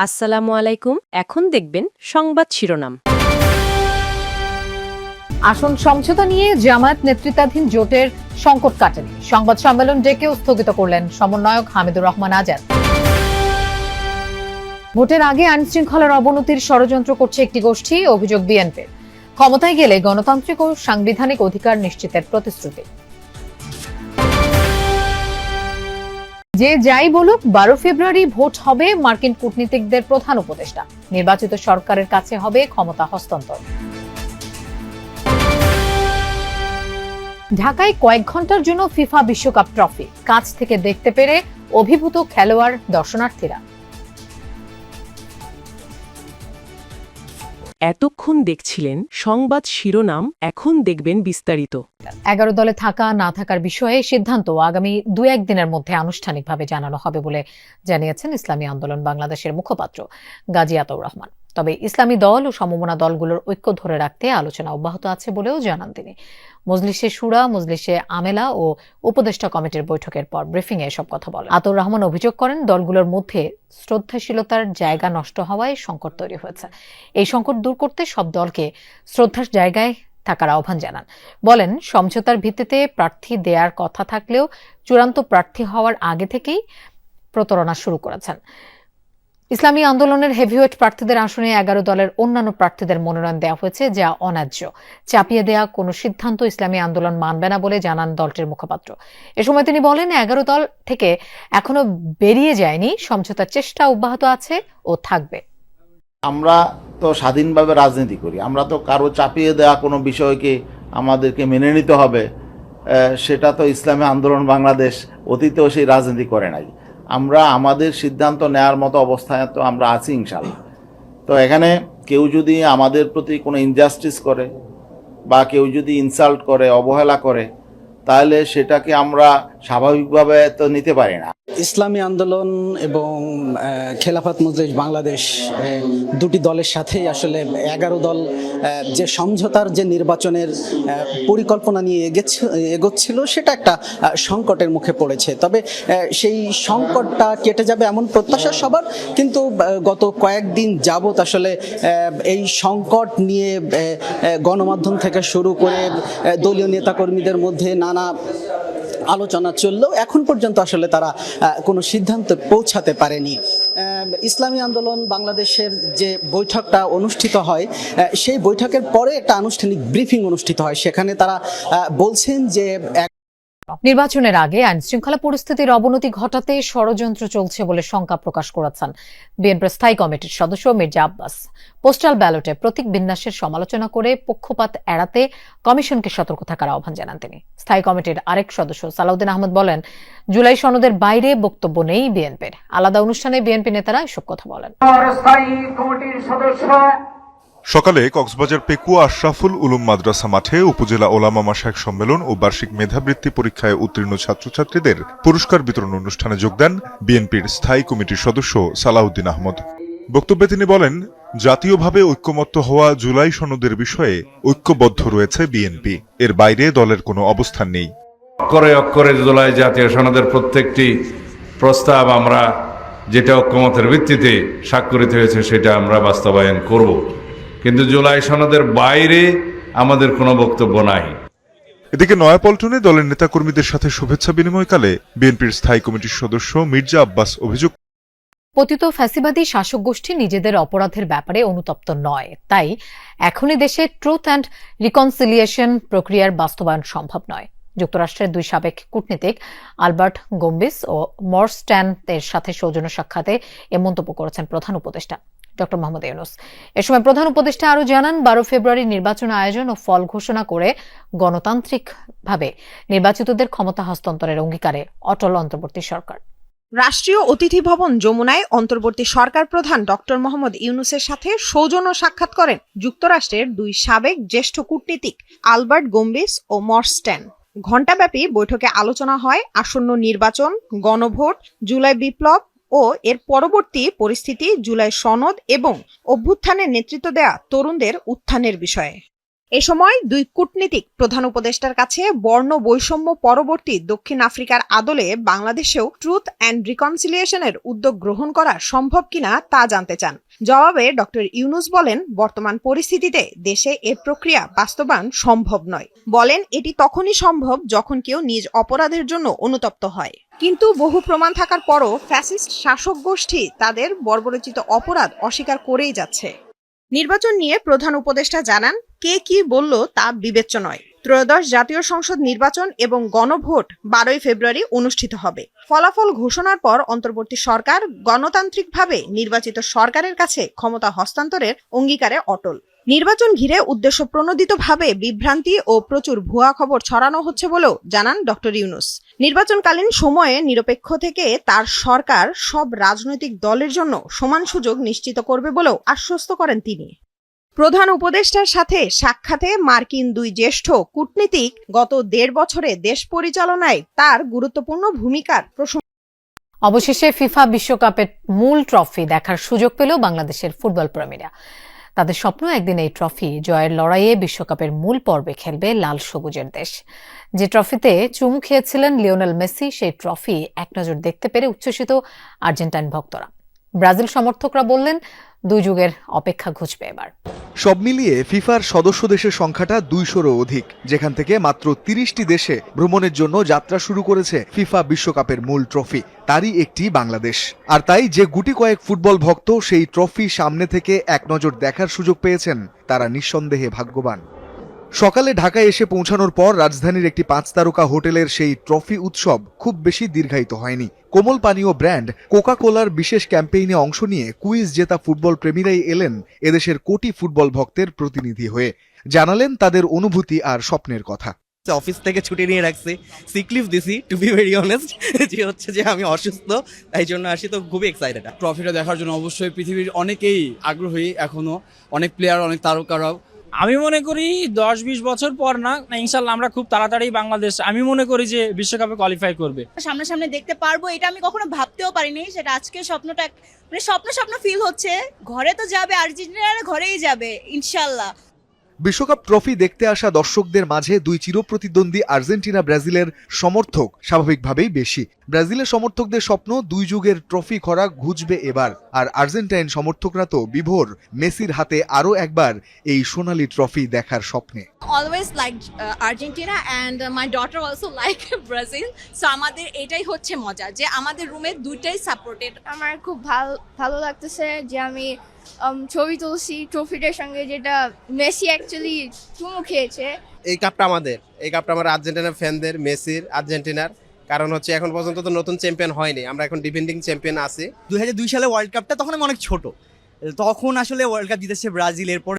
আসসালামু আলাইকুম। এখন দেখবেন সংবাদ শিরোনাম। আসন সমঝোতা নিয়ে জামায়াত নেতৃত্বাধীন জোটের সংকট কাটেনি। সংবাদ সম্মেলন ডেকেও স্থগিত করলেন সমন্বয়ক হামিদুর রহমান আজাদ। ভোটের আগে আইন শৃঙ্খলার অবনতির ষড়যন্ত্র করছে একটি গোষ্ঠী, অভিযোগ বিএনপির। ক্ষমতায় গেলে গণতান্ত্রিক ও সাংবিধানিক অধিকার নিশ্চিতের প্রতিশ্রুতি। যে যাই বলুক, 12 ফেব্রুয়ারি ভোট হবে, মার্কিন কূটনীতিকদের প্রধান উপদেষ্টা। নির্বাচিত সরকারের কাছে হবে ক্ষমতা হস্তান্তর। ঢাকায় কয়েক ঘন্টার জন্য ফিফা বিশ্বকাপ ট্রফি কাছ থেকে দেখতে পেরে অভিভূত খেলোয়াড়, দর্শনার্থীরা। এতক্ষণ দেখছিলেন সংবাদ শিরোনাম, এখন দেখবেন বিস্তারিত। 11 দলে থাকা না থাকার বিষয়ে সিদ্ধান্ত আগামী 2-1 দিনের মধ্যে আনুষ্ঠানিকভাবে জানানো হবে বলে জানিয়েছেন ইসলামী আন্দোলন বাংলাদেশের মুখপাত্র গাজী আতাউর রহমান। তবে ইসলামী দল ও সমমনা দলগুলোর ঐক্য ধরে রাখতে আলোচনা অব্যাহত আছে বলেও জানান তিনি। মজলিসে শুরা, মজলিসে আমেলা ও উপদেষ্টা কমিটির বৈঠকের পর ব্রিফিংয়ে এসব কথা বলেন আতাউর রহমান। অভিযোগ করেন, দলগুলোর মধ্যে শ্রদ্ধাশীলতার জায়গা নষ্ট হওয়ায় সংকট তৈরি হয়েছে। এই সংকট দূর করতে সব দলকে শ্রদ্ধার জায়গায় থাকার আহ্বান জানান। বলেন, সমঝোতার ভিত্তিতে প্রার্থী দেয়ার কথা থাকলেও চূড়ান্ত প্রার্থী হওয়ার আগে থেকেই প্রতারণা শুরু করেছেন। ইসলামী আন্দোলনের হেভিওয়েট প্রার্থীদের আসনে 11 দলের অন্যান্য প্রার্থীদের মনোনয়ন দেওয়া হয়েছে, যা অন্যায্য। চাপিয়ে দেয়া কোনো সিদ্ধান্ত ইসলামী আন্দোলন মানবে না বলে জানান দলটির মুখপাত্র। এ সময় তিনি বলেন, 11 দল থেকে এখনো বেরিয়ে যায়নি, সমঝোতার চেষ্টা অব্যাহত আছে ও থাকবে। আমরা তো স্বাধীনভাবে রাজনীতি করি, আমরা তো কারো চাপিয়ে দেওয়া কোনো বিষয়কে আমাদেরকে মেনে নিতে হবে, সেটা তো ইসলামী আন্দোলন বাংলাদেশ অতীতেও সেই রাজনীতি করে নাই। আমরা আমাদের সিদ্ধান্ত নেওয়ার মতো অবস্থায় তো আমরা আছি ইনশাল্লাহ। তো এখানে কেউ যদি আমাদের প্রতি কোনো ইনজাস্টিস করে বা কেউ যদি ইনসাল্ট করে, অবহেলা করে, তাহলে সেটাকে আমরা স্বাভাবিকভাবে তো নিতে পারি না। ইসলামী আন্দোলন এবং খেলাফত মজলিস বাংলাদেশ দুটি দলের সাথেই আসলে 11 দল যে সমঝোতার যে নির্বাচনের পরিকল্পনা নিয়ে এগোচ্ছিল, সেটা একটা সংকটের মুখে পড়েছে। তবে সেই সংকটটা কেটে যাবে এমন প্রত্যাশা সবার, কিন্তু গত কয়েকদিন যাবৎ আসলে এই সংকট নিয়ে গণমাধ্যম থেকে শুরু করে দলীয় নেতাকর্মীদের মধ্যে নানা আলোচনা চললেও এখন পর্যন্ত আসলে তারা কোনো সিদ্ধান্তে পৌঁছাতে পারেনি। ইসলামী আন্দোলন বাংলাদেশের যে বৈঠকটা অনুষ্ঠিত হয়, সেই বৈঠকের পরে একটা আনুষ্ঠানিক ব্রিফিং অনুষ্ঠিত হয়। সেখানে তারা বলছেন যে নির্বাচনের আগে আইন শৃঙ্খলা পরিস্থিতির অবনতি ঘটাতে ষড়যন্ত্র চলছে বলে শঙ্কা প্রকাশ করেছেন বিএনপির স্থায়ী কমিটির সদস্য মির্জা আব্বাস। পোস্টাল ব্যালটে প্রতীক বিন্যাসের সমালোচনা করে পক্ষপাত এড়াতে কমিশনকে সতর্ক থাকার আহ্বান জানান তিনি। স্থায়ী কমিটির আরেক সদস্য সালাউদ্দিন আহমদ বলেন, জুলাই সনদের বাইরে বক্তব্য নেই বিএনপির। আলাদা অনুষ্ঠানে বিএনপি নেতারা এসব কথা বলেন। সকালে কক্সবাজার পেকুয়া আশরাফুল উলুম মাদ্রাসা মাঠে উপজেলা ওলামা মাশায়েখ সম্মেলন ও বার্ষিক মেধাবৃত্তি পরীক্ষায় উত্তীর্ণ ছাত্রছাত্রীদের পুরস্কার বিতরণ অনুষ্ঠানে যোগ দেন বিএনপির স্থায়ী কমিটির সদস্য সালাউদ্দিন আহমদ। বক্তব্যে তিনি বলেন, জাতীয়ভাবে ঐক্যমত্য হওয়া জুলাই সনদের বিষয়ে ঐক্যবদ্ধ রয়েছে বিএনপি, এর বাইরে দলের কোনো অবস্থান নেই। অক্ষরে অক্ষরে জুলাই জাতীয় সনদের প্রত্যেকটি প্রস্তাব আমরা যেটা ঐক্যমতের ভিত্তিতে স্বাক্ষরিত হয়েছে সেটা আমরা বাস্তবায়ন করব, কিন্তু জুলাই সনদের বাইরে আমাদের কোনো বক্তব্য নাই। এদিকে নয়াপল্টনে দলের নেতাকর্মীদের সাথে শুভেচ্ছা বিনিময়কালে বিএনপির স্থায়ী কমিটির সদস্য মির্জা আব্বাস অভিযোগ, পতিত ফ্যাসিবাদী শাসক গোষ্ঠী নিজেদের অপরাধের ব্যাপারে অনুতপ্ত নয়, তাই এখনই দেশে ট্রুথ অ্যান্ড রিকনসিলিয়েশন প্রক্রিয়ার বাস্তবায়ন সম্ভব নয়। যুক্তরাষ্ট্রের 2 সাবেক কূটনীতিক আলবার্ট গোম্বিস ও মরস্ট্যানের সাথে সৌজন্য সাক্ষাতে এ মন্তব্য করেছেন প্রধান উপদেষ্টা ডক্টর মোহাম্মদ ইউনূস। এ সময় প্রধান উপদেষ্টা আরও জানান, 12 ফেব্রুয়ারি নির্বাচন আয়োজন ও ফল ঘোষণা করে গণতান্ত্রিকভাবে নির্বাচিতদের ক্ষমতা হস্তান্তরের অঙ্গীকারে অটল অন্তর্বর্তী সরকার। রাষ্ট্রীয় অতিথি ভবন যমুনায় অন্তর্বর্তী সরকার প্রধান ডক্টর মোহাম্মদ ইউনূসের সাথে সৌজন্য সাক্ষাৎ করেন যুক্তরাষ্ট্রের 2 সাবেক জ্যেষ্ঠ কূটনীতিক আলবার্ট গোম্বিস ও মরস্ট্যান। ঘণ্টাব্যাপী বৈঠকে আলোচনা হয় আসন্ন নির্বাচন, গণভোট, জুলাই বিপ্লব ও এর পরবর্তী পরিস্থিতি, জুলাই সনদ এবং অভ্যুত্থানের নেতৃত্ব দেয়া তরুণদের উত্থানের বিষয়ে। এ সময় দুই কূটনীতিক প্রধান উপদেষ্টার কাছে বর্ণ বৈষম্য পরবর্তী দক্ষিণ আফ্রিকার আদলে বাংলাদেশেও ট্রুথ অ্যান্ড রিকনসিলিয়েশনের উদ্যোগ গ্রহণ করা সম্ভব কিনা তা জানতে চান। জবাবে ডক্টর ইউনূস বলেন, বর্তমান পরিস্থিতিতে দেশে এর প্রক্রিয়া বাস্তবায়ন সম্ভব নয়। বলেন, এটি তখনই সম্ভব যখন কেউ নিজ অপরাধের জন্য অনুতপ্ত হয়। কিন্তু বহু প্রমাণ থাকার পরও ফ্যাসিস্ট শাসক গোষ্ঠী তাদের বর্বরচিত অপরাধ অস্বীকার করেই যাচ্ছে। নির্বাচন নিয়ে প্রধান উপদেষ্টা জানান, কে কি বলল তা বিবেচ্য নয়। ত্রয়োদশ জাতীয় সংসদ নির্বাচন এবং গণভোট 12 ফেব্রুয়ারি অনুষ্ঠিত হবে। ফলাফল ঘোষণার পর অন্তর্বর্তী সরকার গণতান্ত্রিকভাবে নির্বাচিত সরকারের কাছে ক্ষমতা হস্তান্তরের অঙ্গীকারে অটল। নির্বাচন ঘিরে উদ্দেশ্য প্রণোদিতভাবে বিভ্রান্তি ও প্রচুর ভুয়া খবর ছড়ানো হচ্ছে বলেও জানান ডক্টর ইউনূস। নির্বাচনকালীন সময়ে নিরপেক্ষ থেকে তার সরকার সব রাজনৈতিক দলের জন্য সমান সুযোগ নিশ্চিত করবে বলেও আশ্বস্ত করেন তিনি। প্রধান উপদেষ্টার সাথে সাক্ষাতে মার্কিন দুই জ্যেষ্ঠ কূটনীতিক গত 1.5 বছরে দেশ পরিচালনায় তার গুরুত্বপূর্ণ ভূমিকার প্রশংসা। অবশেষে ফিফা বিশ্বকাপের মূল ট্রফি দেখার সুযোগ পেল বাংলাদেশের ফুটবল প্রেমীরা। তাদের স্বপ্ন, একদিন এই ট্রফি জয়ের লড়াইয়ে বিশ্বকাপের মূল পর্বে খেলবে লাল সবুজের দেশ। যে ট্রফিতে চুমু খেয়েছিলেন লিওনেল মেসি, সেই ট্রফি এক নজর দেখতে পেরে উচ্ছ্বসিত আর্জেন্টাইন ভক্তরা। ব্রাজিল সমর্থকরা বললেন, 2 যুগের অপেক্ষা ঘুচবে এবার। সব মিলিয়ে ফিফার সদস্য দেশের সংখ্যাটা 200-রও অধিক, যেখান থেকে মাত্র 30টি দেশে ভ্রমণের জন্য যাত্রা শুরু করেছে ফিফা বিশ্বকাপের মূল ট্রফি। তারই একটি বাংলাদেশ। আর তাই যে গুটি কয়েক ফুটবল ভক্ত সেই ট্রফি সামনে থেকে এক নজর দেখার সুযোগ পেয়েছেন, তারা নিঃসন্দেহে ভাগ্যবান। সকালে ঢাকায় এসে পৌঁছানোর পর রাজধানীর একটি 5 তারকা হোটেলের সেই ট্রফি উৎসব খুব বেশি দীর্ঘায়িত হয়নি। কোমল পানীয় ব্র্যান্ড কোকা কোলার বিশেষ ক্যাম্পেইনে অংশ নিয়ে কুইজ জেতা ফুটবল প্রেমীরাই এলেন এদেশের কোটি ফুটবল ভক্তের প্রতিনিধি হয়ে। জানালেন তাদের অনুভূতি আর স্বপ্নের কথা। অফিস থেকে ছুটি নিয়ে রাখছি, সিকলিফ দিছি, টু বি ভেরি অনেস্ট, যে হচ্ছে যে আমি অসুস্থ, তাই জন্য আসি। তো খুবই এক্সাইটেড। ট্রফিটা দেখার জন্য অবশ্যই পৃথিবীর অনেকেই আগ্রহী, এখনো অনেক প্লেয়ার, অনেক তারকারাও। আমি মনে করি 10-20 বছর পর না, ইনশাল্লাহ আমরা খুব তাড়াতাড়ি বাংলাদেশ আমি মনে করি যে বিশ্বকাপে কোয়ালিফাই করবে। সামনে দেখতে পারবো, এটা আমি কখনো ভাবতেও পারিনি। সেটা আজকে স্বপ্নটা মানে স্বপ্ন ফিল হচ্ছে। ঘরে তো যাবে, আর্জেন্টিনার ঘরেই যাবে ইনশাল্লাহ। বিশ্বকাপ ট্রফি দেখতে আসা দর্শকদের মাঝে দুই চিরপ্রতিদ্বন্দ্বী আর্জেন্টিনা ব্রাজিলের সমর্থক স্বাভাবিকভাবেই বেশি। ব্রাজিলের সমর্থকদের স্বপ্ন 2 যুগের ট্রফি খরা ঘুচবে এবার। আর আর্জেন্টাইন সমর্থকরা তো বিভোর মেসির হাতে আরও একবার এই সোনালী ট্রফি দেখার স্বপ্নে। Always like Argentina and my daughter also like Brazil. So আমাদের এটাই হচ্ছে মজা যে আমাদের রুমে দুইটাই সাপোর্টেড। আমার খুব ভালো লাগতেছে যে আমি ছবি তুলছি ট্রফিটার সঙ্গে, যেটা মেসি অ্যাকচুয়ালি চুমু খেয়েছে। এই কাপটা আমাদের, এই কাপটা আমার আর্জেন্টিনার ফ্যানদের, মেসির, আর্জেন্টিনার। কারণ হচ্ছে এখন পর্যন্ত তো নতুন চ্যাম্পিয়ন হয়নি, আমরা এখন ডিফেন্ডিং চ্যাম্পিয়ন আছি। 2002 সালে ওয়ার্ল্ড কাপটা তখন আমি অনেক ছোট, তখন আসলে ওয়ার্ল্ড কাপ জিতেছে ব্রাজিল। এরপর